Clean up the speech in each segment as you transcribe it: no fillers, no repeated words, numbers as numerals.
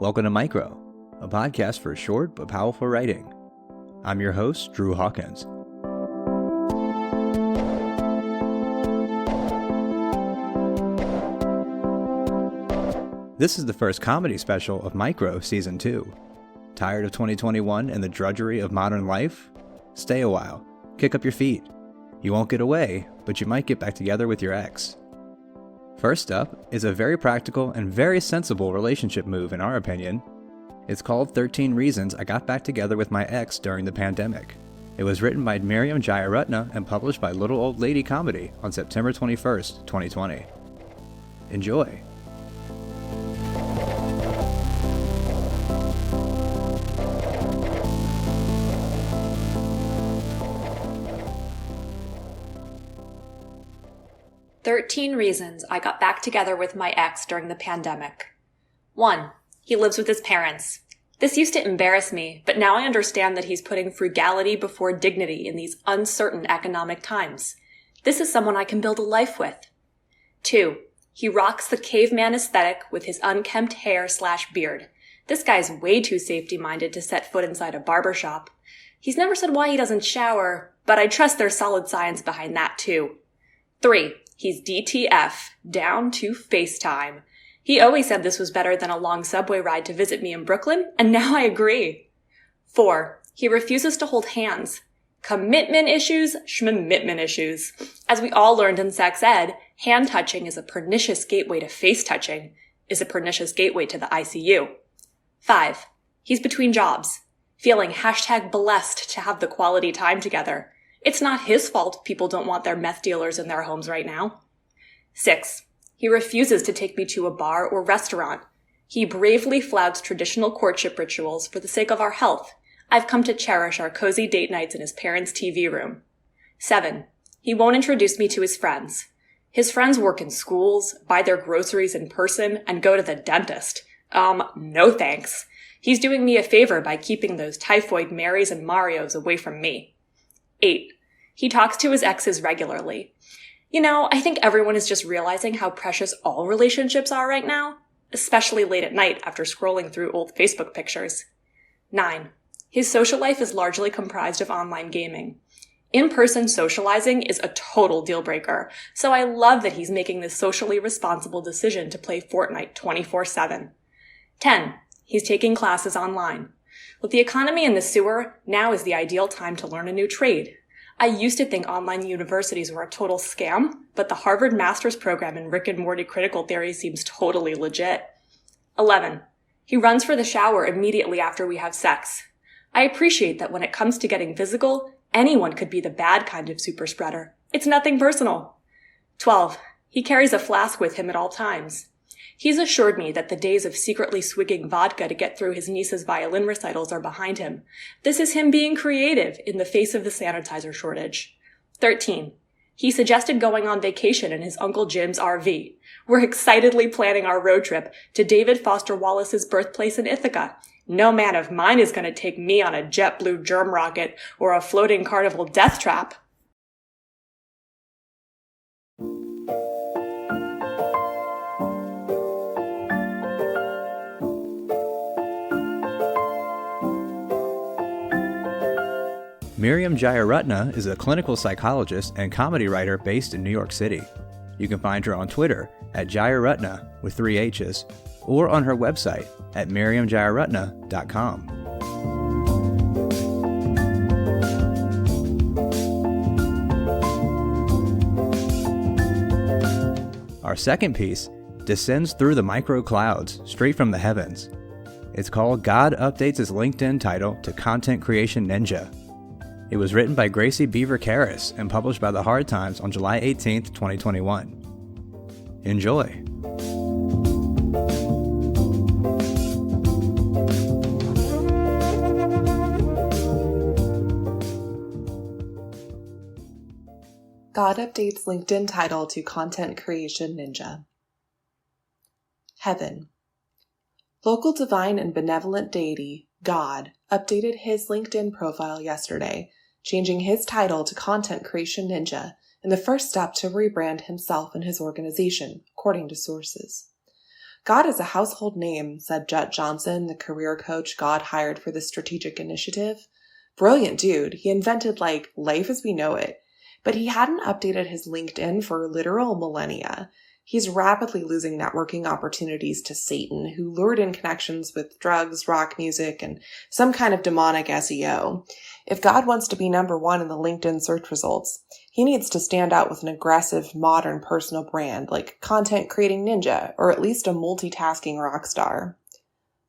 Welcome to Micro, a podcast for short but powerful writing. I'm your host, Drew Hawkins. This is the first comedy special of Micro Season 2. Tired of 2021 and the drudgery of modern life? Stay a while. Kick up your feet. You won't get away, but you might get back together with your ex. First up is a very practical and very sensible relationship move in our opinion. It's called 13 Reasons I Got Back Together with My Ex During the Pandemic. It was written by Miriam Jayaratna and published by Little Old Lady Comedy on September 21st, 2020. Enjoy! "13 Reasons I Got Back Together with My Ex During the Pandemic." 1. He lives with his parents. This used to embarrass me, but now I understand that he's putting frugality before dignity in these uncertain economic times. This is someone I can build a life with. 2. He rocks the caveman aesthetic with his unkempt hair/beard. This guy's way too safety-minded to set foot inside a barbershop. He's never said why he doesn't shower, but I trust there's solid science behind that too. 3. He's DTF, down to FaceTime. He always said this was better than a long subway ride to visit me in Brooklyn, and now I agree. 4. He refuses to hold hands. Commitment issues, schmommitment issues. As we all learned in sex ed, hand touching is a pernicious gateway to face touching, is a pernicious gateway to the ICU. 5. He's between jobs, feeling #blessed to have the quality time together. It's not his fault people don't want their meth dealers in their homes right now. 6. He refuses to take me to a bar or restaurant. He bravely flouts traditional courtship rituals for the sake of our health. I've come to cherish our cozy date nights in his parents' TV room. 7. He won't introduce me to his friends. His friends work in schools, buy their groceries in person, and go to the dentist. No thanks. He's doing me a favor by keeping those typhoid Marys and Marios away from me. 8. He talks to his exes regularly. I think everyone is just realizing how precious all relationships are right now, especially late at night after scrolling through old Facebook pictures. 9. His social life is largely comprised of online gaming. In-person socializing is a total deal breaker, so I love that he's making this socially responsible decision to play Fortnite 24/7. 10. He's taking classes online. With the economy in the sewer, now is the ideal time to learn a new trade. I used to think online universities were a total scam, but the Harvard Master's Program in Rick and Morty critical theory seems totally legit. 11. He runs for the shower immediately after we have sex. I appreciate that when it comes to getting physical, anyone could be the bad kind of super spreader. It's nothing personal. 12. He carries a flask with him at all times. He's assured me that the days of secretly swigging vodka to get through his niece's violin recitals are behind him. This is him being creative in the face of the sanitizer shortage. 13. He suggested going on vacation in his Uncle Jim's RV. We're excitedly planning our road trip to David Foster Wallace's birthplace in Ithaca. No man of mine is going to take me on a JetBlue germ rocket or a floating carnival death trap. Miriam Jayaratna is a clinical psychologist and comedy writer based in New York City. You can find her on Twitter at Jayaratna with 3 H's or on her website at miriamjayaratna.com. Our second piece descends through the micro clouds straight from the heavens. It's called God Updates His LinkedIn Title to Content Creation Ninja. It was written by Gracie Beaver-Kairis and published by The Hard Times on July 18th, 2021. Enjoy! God updates LinkedIn title to Content Creation Ninja. Heaven. Local divine and benevolent deity, God, updated his LinkedIn profile yesterday, changing his title to Content Creation Ninja in the first step to rebrand himself and his organization, according to sources. God is a household name, said Jet Johnson, the career coach God hired for the strategic initiative. Brilliant dude. He invented, life as we know it. But he hadn't updated his LinkedIn for literal millennia. He's rapidly losing networking opportunities to Satan, who lured in connections with drugs, rock music, and some kind of demonic SEO. If God wants to be number one in the LinkedIn search results, he needs to stand out with an aggressive, modern personal brand like content creating ninja, or at least a multitasking rock star.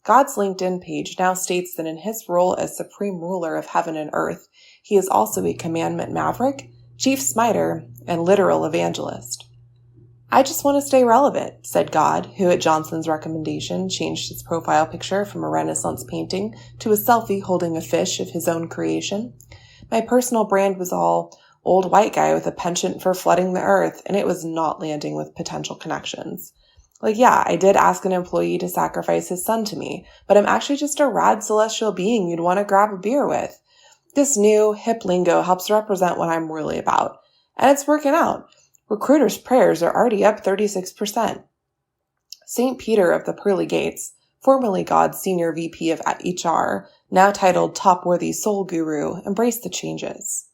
God's LinkedIn page now states that in his role as supreme ruler of heaven and earth, he is also a commandment maverick, chief smiter, and literal evangelist. I just want to stay relevant, said God, who at Johnson's recommendation changed his profile picture from a Renaissance painting to a selfie holding a fish of his own creation. My personal brand was all old white guy with a penchant for flooding the earth, and it was not landing with potential connections. I did ask an employee to sacrifice his son to me, but I'm actually just a rad celestial being you'd want to grab a beer with. This new, hip lingo helps represent what I'm really about, and it's working out. Recruiters' prayers are already up 36%. St. Peter of the Pearly Gates, formerly God's senior VP of HR, now titled Top-Worthy Soul Guru, embraced the changes.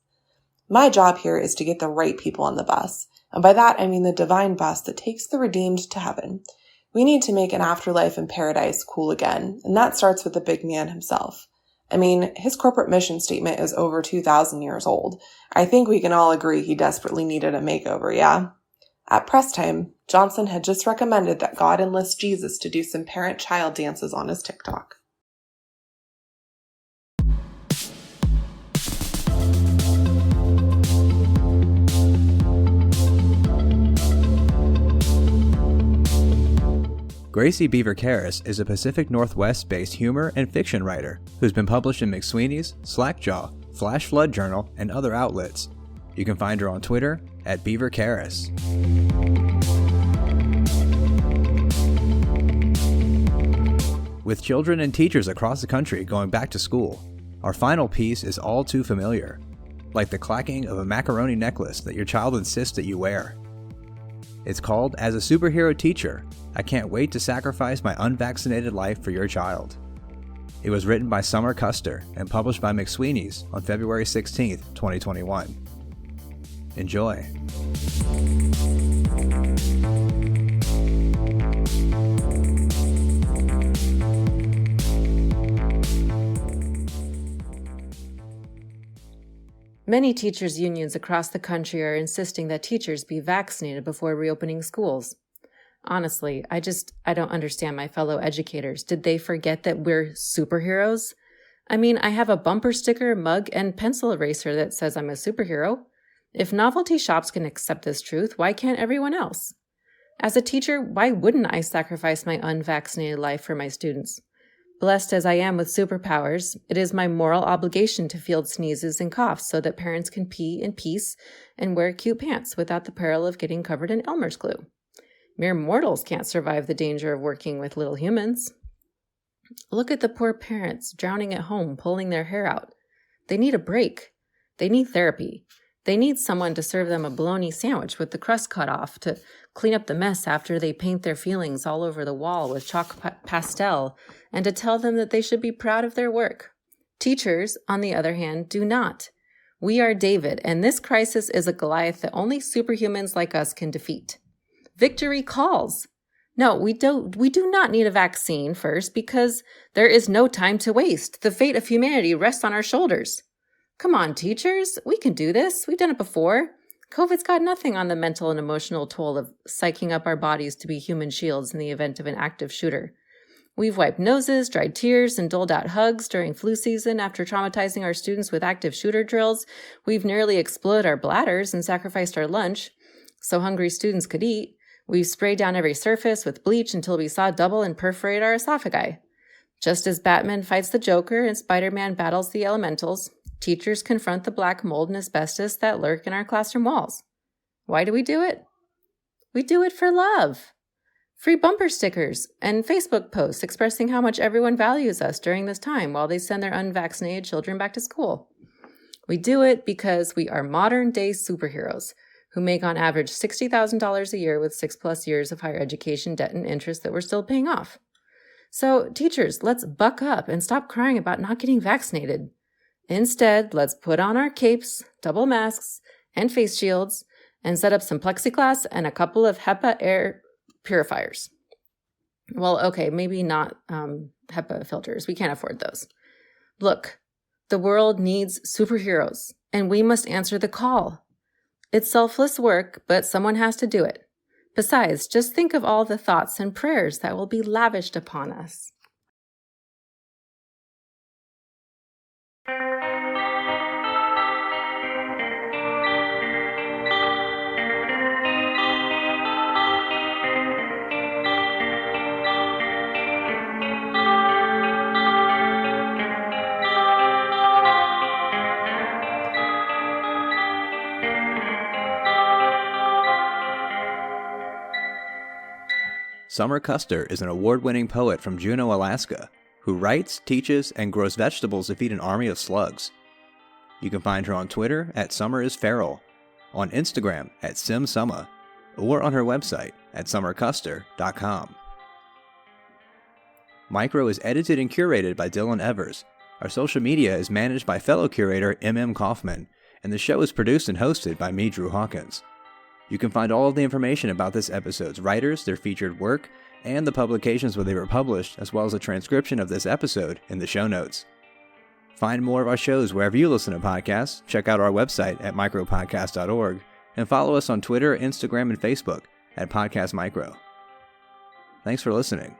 My job here is to get the right people on the bus, and by that I mean the divine bus that takes the redeemed to heaven. We need to make an afterlife in paradise cool again, and that starts with the big man himself. His corporate mission statement is over 2,000 years old. I think we can all agree he desperately needed a makeover, yeah? At press time, Johnson had just recommended that God enlist Jesus to do some parent-child dances on his TikTok. Gracie Beaver-Kairis is a Pacific Northwest-based humor and fiction writer who's been published in McSweeney's, Slackjaw, Flash Flood Journal, and other outlets. You can find her on Twitter at Beaver-Kairis. With children and teachers across the country going back to school, our final piece is all too familiar, like the clacking of a macaroni necklace that your child insists that you wear. It's called As a Superhero Teacher, I Can't Wait to Sacrifice My Unvaccinated Life for Your Child. It was written by Summer Koester and published by McSweeney's on February 16, 2021. Enjoy. Many teachers' unions across the country are insisting that teachers be vaccinated before reopening schools. Honestly, I don't understand my fellow educators. Did they forget that we're superheroes? I have a bumper sticker, mug, and pencil eraser that says I'm a superhero. If novelty shops can accept this truth, why can't everyone else? As a teacher, why wouldn't I sacrifice my unvaccinated life for my students? Blessed as I am with superpowers, it is my moral obligation to field sneezes and coughs so that parents can pee in peace and wear cute pants without the peril of getting covered in Elmer's glue. Mere mortals can't survive the danger of working with little humans. Look at the poor parents drowning at home, pulling their hair out. They need a break. They need therapy. They need someone to serve them a bologna sandwich with the crust cut off, to clean up the mess after they paint their feelings all over the wall with chalk pastel, and to tell them that they should be proud of their work. Teachers, on the other hand, do not. We are David, and this crisis is a Goliath that only superhumans like us can defeat. Victory calls. No, we do not need a vaccine first because there is no time to waste. The fate of humanity rests on our shoulders. Come on, teachers. We can do this. We've done it before. COVID's got nothing on the mental and emotional toll of psyching up our bodies to be human shields in the event of an active shooter. We've wiped noses, dried tears, and doled out hugs during flu season after traumatizing our students with active shooter drills. We've nearly exploded our bladders and sacrificed our lunch so hungry students could eat. We've sprayed down every surface with bleach until we saw double and perforate our esophagi. Just as Batman fights the Joker and Spider-Man battles the elementals, teachers confront the black mold and asbestos that lurk in our classroom walls. Why do we do it? We do it for love. Free bumper stickers and Facebook posts expressing how much everyone values us during this time while they send their unvaccinated children back to school. We do it because we are modern-day superheroes who make on average $60,000 a year with 6+ years of higher education debt and interest that we're still paying off. So, teachers, let's buck up and stop crying about not getting vaccinated. Instead, let's put on our capes, double masks, and face shields, and set up some plexiglass and a couple of HEPA air purifiers. Well, okay, maybe not HEPA filters. We can't afford those. Look, the world needs superheroes, and we must answer the call. It's selfless work, but someone has to do it. Besides, just think of all the thoughts and prayers that will be lavished upon us. Summer Koester is an award-winning poet from Juneau, Alaska, who writes, teaches, and grows vegetables to feed an army of slugs. You can find her on Twitter at summerisferal, on Instagram at simsumma, or on her website at summerkoester.com. Micro is edited and curated by Dylan Evers. Our social media is managed by fellow curator M.M. Kaufman, and the show is produced and hosted by me, Drew Hawkins. You can find all of the information about this episode's writers, their featured work, and the publications where they were published, as well as a transcription of this episode in the show notes. Find more of our shows wherever you listen to podcasts, check out our website at micropodcast.org, and follow us on Twitter, Instagram, and Facebook at Podcast Micro. Thanks for listening.